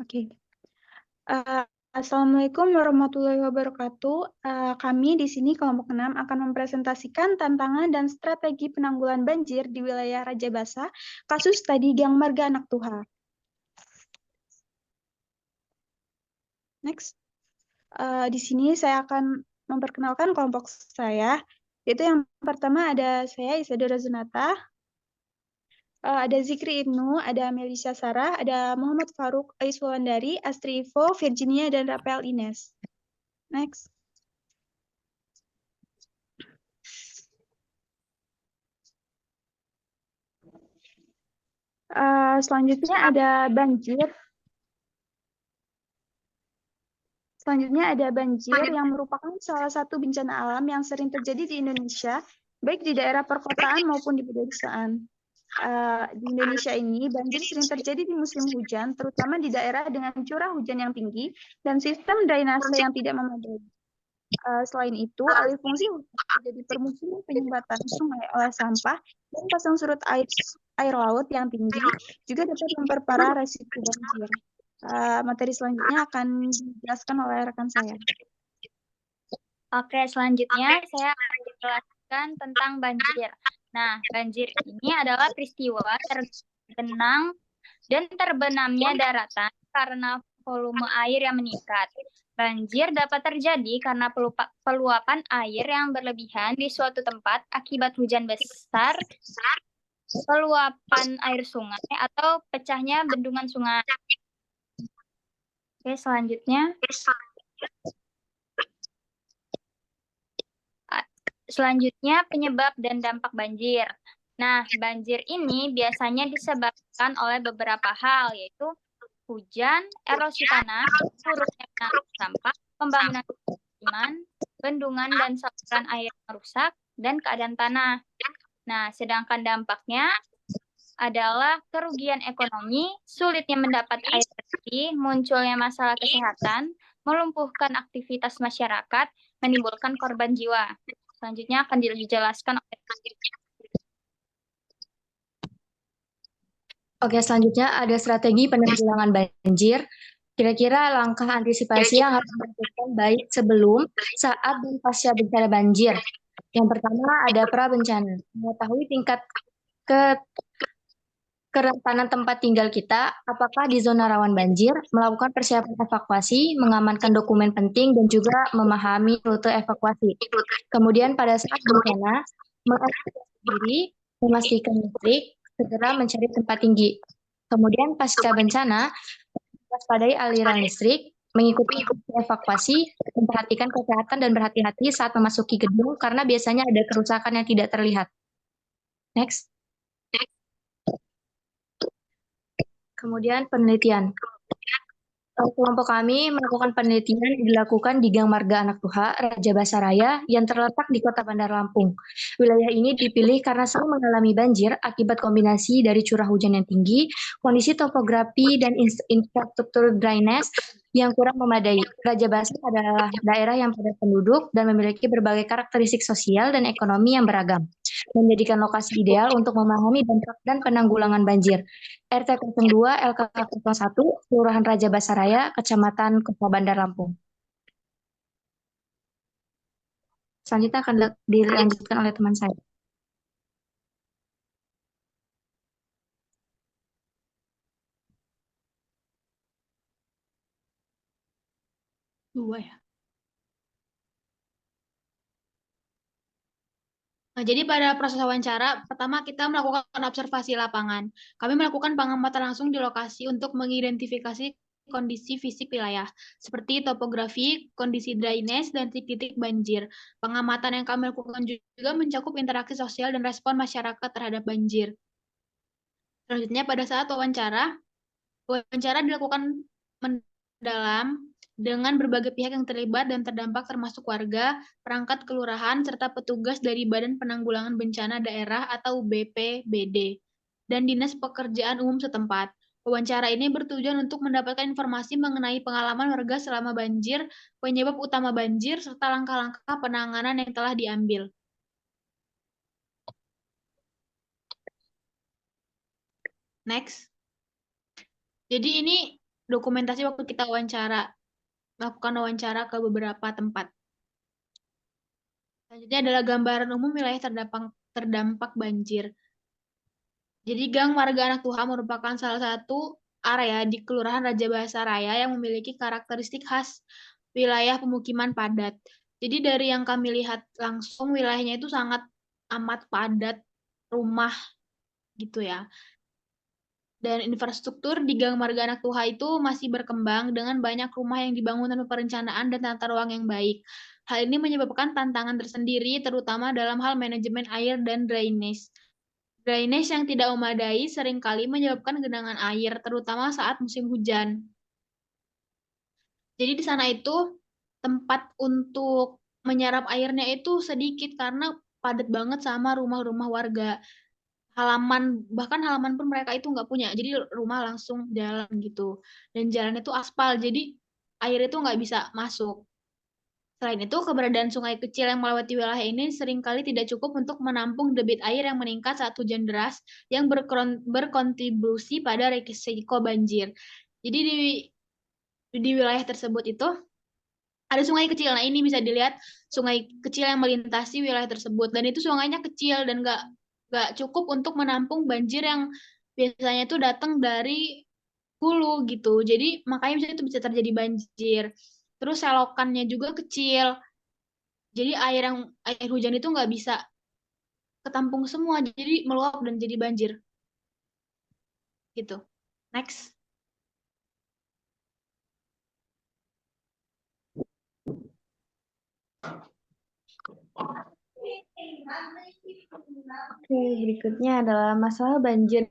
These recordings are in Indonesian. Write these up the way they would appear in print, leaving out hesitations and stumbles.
Oke. Assalamualaikum warahmatullahi wabarakatuh. Kami di sini kelompok 6 akan mempresentasikan tantangan dan strategi penanggulangan banjir di wilayah Rajabasa, kasus tadi Gang Marga Anak Tuha. Next. Di sini saya akan memperkenalkan kelompok saya, yaitu yang pertama ada saya Isadora Zunata, ada Zikri Ibnu, ada Melisa Sarah, ada Muhammad Faruk Aiswandari, Astri Ivo, Virginia, dan Rafael Ines. Next. Selanjutnya ada banjir. Selanjutnya ada banjir yang merupakan salah satu bencana alam yang sering terjadi di Indonesia, baik di daerah perkotaan maupun di pedesaan. Di Indonesia ini, banjir sering terjadi di musim hujan, terutama di daerah dengan curah hujan yang tinggi dan sistem drainase yang tidak memadai. Selain itu, alih fungsi menjadi permukiman penyumbatan sungai oleh sampah dan pasang surut air laut yang tinggi juga dapat memperparah resiko banjir. Materi selanjutnya akan dijelaskan oleh rekan saya. Oke, selanjutnya saya akan menjelaskan tentang banjir. Nah, banjir ini adalah peristiwa tergenang dan terbenamnya daratan karena volume air yang meningkat. Banjir dapat terjadi karena peluapan air yang berlebihan di suatu tempat akibat hujan besar, peluapan air sungai, atau pecahnya bendungan sungai. Oke, selanjutnya penyebab dan dampak banjir. Nah, banjir ini biasanya disebabkan oleh beberapa hal, yaitu hujan, erosi tanah, surutnya sampah, pembangunan pemukiman, bendungan dan saluran air yang rusak, dan keadaan tanah. Nah, sedangkan dampaknya adalah kerugian ekonomi, sulitnya mendapat air bersih, munculnya masalah kesehatan, melumpuhkan aktivitas masyarakat, menimbulkan korban jiwa. Selanjutnya akan dijelaskan oleh Oke, selanjutnya ada strategi penanggulangan banjir. Kira-kira langkah antisipasi yang harus dilakukan baik sebelum, saat, dan pasca bencana banjir. Yang pertama ada pra-bencana. Mengetahui tingkat kerentanan tempat tinggal kita, apakah di zona rawan banjir, melakukan persiapan evakuasi, mengamankan dokumen penting, dan juga memahami rute evakuasi. Kemudian pada saat bencana, mengevakuasi diri, memastikan listrik, segera mencari tempat tinggi. Kemudian pasca bencana, waspadai aliran listrik, mengikuti evakuasi, memperhatikan kesehatan dan berhati-hati saat memasuki gedung karena biasanya ada kerusakan yang tidak terlihat. Next. Kemudian penelitian. Kelompok kami melakukan penelitian yang dilakukan di Gang Marga Anak Tuha, Rajabasa Raya, yang terletak di Kota Bandar Lampung. Wilayah ini dipilih karena sering mengalami banjir akibat kombinasi dari curah hujan yang tinggi, kondisi topografi, dan infrastruktur drainase yang kurang memadai. Rajabasa adalah daerah yang padat penduduk dan memiliki berbagai karakteristik sosial dan ekonomi yang beragam, menjadikan lokasi ideal untuk memahami dampak dan penanggulangan banjir. RT 02 LKK 01, Kelurahan Rajabasa Raya, Kecamatan Kota Bandar Lampung. Selanjutnya akan dilanjutkan oleh teman saya. Dua ya. Jadi pada proses wawancara, pertama kita melakukan observasi lapangan. Kami melakukan pengamatan langsung di lokasi untuk mengidentifikasi kondisi fisik wilayah, seperti topografi, kondisi drainase, dan titik-titik banjir. Pengamatan yang kami lakukan juga mencakup interaksi sosial dan respon masyarakat terhadap banjir. Selanjutnya, pada saat wawancara dilakukan mendalam dengan berbagai pihak yang terlibat dan terdampak termasuk warga, perangkat kelurahan, serta petugas dari Badan Penanggulangan Bencana Daerah atau BPBD, dan Dinas Pekerjaan Umum setempat. Wawancara ini bertujuan untuk mendapatkan informasi mengenai pengalaman warga selama banjir, penyebab utama banjir, serta langkah-langkah penanganan yang telah diambil. Next. Jadi ini dokumentasi waktu kita melakukan wawancara ke beberapa tempat. Selanjutnya adalah gambaran umum wilayah terdampak banjir. Jadi Gang Marga Anak Tuha merupakan salah satu area di Kelurahan Raja Bahasa Raya yang memiliki karakteristik khas wilayah pemukiman padat. Jadi dari yang kami lihat langsung wilayahnya itu sangat amat padat rumah gitu ya. Dan infrastruktur di Gang Marga Anak Tuha itu masih berkembang dengan banyak rumah yang dibangun tanpa perencanaan dan tata ruang yang baik. Hal ini menyebabkan tantangan tersendiri, terutama dalam hal manajemen air dan drainase. Drainase yang tidak memadai seringkali menyebabkan genangan air, terutama saat musim hujan. Jadi di sana itu tempat untuk menyerap airnya itu sedikit karena padat banget sama rumah-rumah warga. Bahkan halaman pun mereka itu nggak punya, jadi rumah langsung jalan gitu. Dan jalan itu aspal, jadi air itu nggak bisa masuk. Selain itu, keberadaan sungai kecil yang melewati wilayah ini seringkali tidak cukup untuk menampung debit air yang meningkat saat hujan deras yang berkontribusi pada risiko banjir. Jadi di wilayah tersebut itu ada sungai kecil. Nah, ini bisa dilihat sungai kecil yang melintasi wilayah tersebut. Dan itu sungainya kecil dan nggak cukup untuk menampung banjir yang biasanya itu datang dari hulu gitu. Jadi makanya itu bisa terjadi banjir. Terus selokannya juga kecil. Jadi air hujan itu nggak bisa ketampung semua. Jadi meluap dan jadi banjir. Gitu. Next. Oke, berikutnya adalah masalah banjir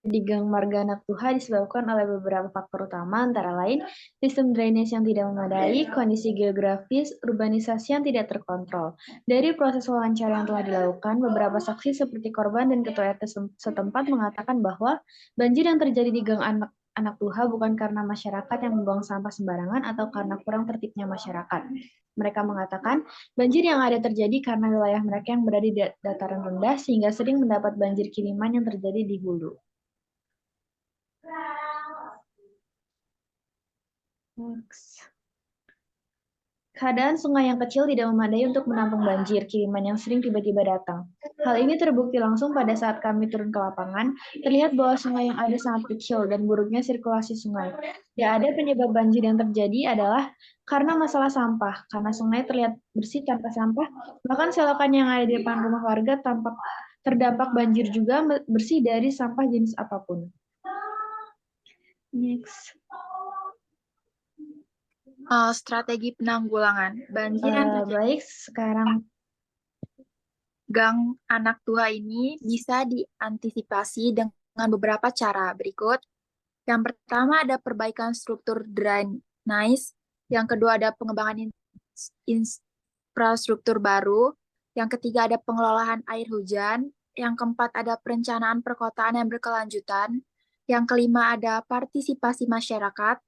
di Gang Marga Anak Tuha disebabkan oleh beberapa faktor utama, antara lain sistem drainase yang tidak memadai, kondisi geografis, urbanisasi yang tidak terkontrol. Dari proses wawancara yang telah dilakukan, beberapa saksi seperti korban dan ketua RT setempat mengatakan bahwa banjir yang terjadi di Gang Anak Tuha bukan karena masyarakat yang membuang sampah sembarangan atau karena kurang tertibnya masyarakat. Mereka mengatakan banjir yang ada terjadi karena wilayah mereka yang berada di dataran rendah sehingga sering mendapat banjir kiriman yang terjadi di hulu. Next. Keadaan sungai yang kecil tidak memadai untuk menampung banjir kiriman yang sering tiba-tiba datang. Hal ini terbukti langsung pada saat kami turun ke lapangan, terlihat bahwa sungai yang ada sangat kecil dan buruknya sirkulasi sungai. Tidak ada penyebab banjir yang terjadi adalah karena masalah sampah, karena sungai terlihat bersih tanpa sampah, bahkan selokan yang ada di depan rumah warga tampak terdampak banjir juga bersih dari sampah jenis apapun. Next. Strategi penanggulangan banjir yang terjadi Baik, sekarang Gang Anak Tuha ini bisa diantisipasi dengan beberapa cara berikut. Yang pertama ada perbaikan struktur drainase, yang kedua ada pengembangan infrastruktur baru, yang ketiga ada pengelolaan air hujan, yang keempat ada perencanaan perkotaan yang berkelanjutan, yang kelima ada partisipasi masyarakat,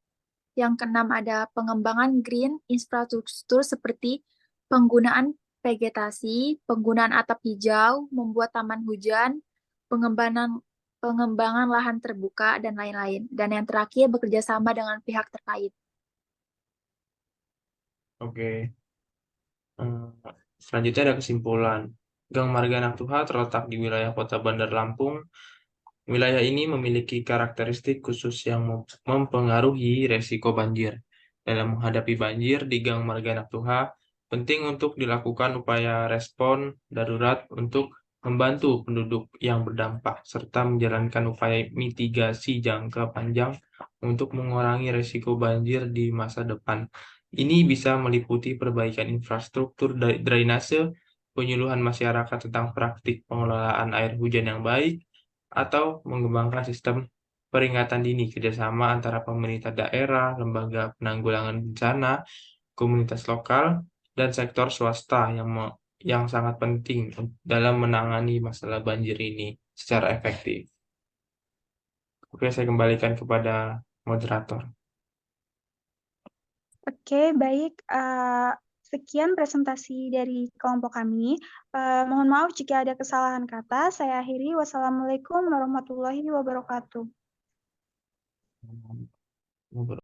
yang keenam ada pengembangan green infrastruktur seperti penggunaan vegetasi, penggunaan atap hijau, membuat taman hujan, pengembangan lahan terbuka, dan lain-lain. Dan yang terakhir bekerja sama dengan pihak terkait. Oke. Selanjutnya ada kesimpulan. Gang Marga Anak Tuha terletak di wilayah Kota Bandar Lampung. Wilayah ini memiliki karakteristik khusus yang mempengaruhi resiko banjir. Dalam menghadapi banjir di Gang Marga Anak Tuha, penting untuk dilakukan upaya respon darurat untuk membantu penduduk yang berdampak, serta menjalankan upaya mitigasi jangka panjang untuk mengurangi resiko banjir di masa depan. Ini bisa meliputi perbaikan infrastruktur drainase, penyuluhan masyarakat tentang praktik pengelolaan air hujan yang baik, atau mengembangkan sistem peringatan dini kerjasama antara pemerintah daerah, lembaga penanggulangan bencana, komunitas lokal, dan sektor swasta yang sangat penting dalam menangani masalah banjir ini secara efektif. Oke, saya kembalikan kepada moderator. Oke, baik. Sekian presentasi dari kelompok kami. Mohon maaf jika ada kesalahan kata. Saya akhiri. Wassalamualaikum warahmatullahi wabarakatuh. wabarakatuh.